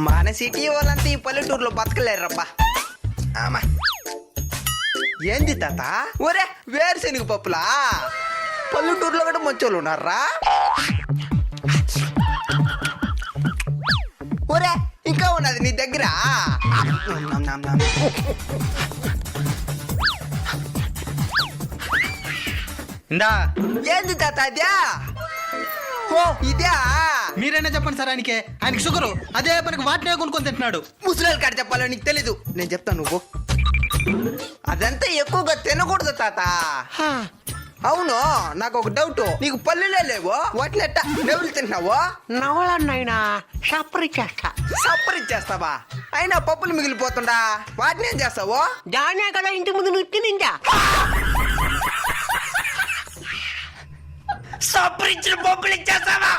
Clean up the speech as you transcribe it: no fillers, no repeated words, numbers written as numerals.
మన సిటీ వాళ్ళంతా ఈ పల్లెటూరులో బతకలేరబ్బా. ఆమా ఏంది తాత? ఒరే వేరుశెనగ పప్పులా? పల్లెటూరులో కూడా మంచోళ్ళు ఉన్నారా? ఒరే ఇంకా ఉన్నది నీ దగ్గర? ఇందా ఏంది తాత అదే? ఓ ఇదే. మీరైనా చెప్పండి సార్, ఆయనకి షుగరు, అదే పనికి వాటినే కొనుక్కొని తింటున్నాడు. ముసలి కాడ చెప్పాలో నీకు తెలీదు, నేను చెప్తాను నువ్వు. అదంతా ఎక్కువగా తినకూడదు తాత. అవును, నాకు ఒక డౌట్, నీకు పల్లెలే లేవు, వాటిని ఎట్టా నెవులు తింటున్నావు? నవలన్నైనా సపరి చేస్తా. సప్పరిచ్చేస్తావా? అయినా పప్పులు మిగిలిపోతుండా, వాటిని ఏం చేస్తావు? దానే కదా ఇంటి ముందు నువ్వు తినిందా. సప్పరిచ్చిన పప్పులు ఇచ్చేస్తావా?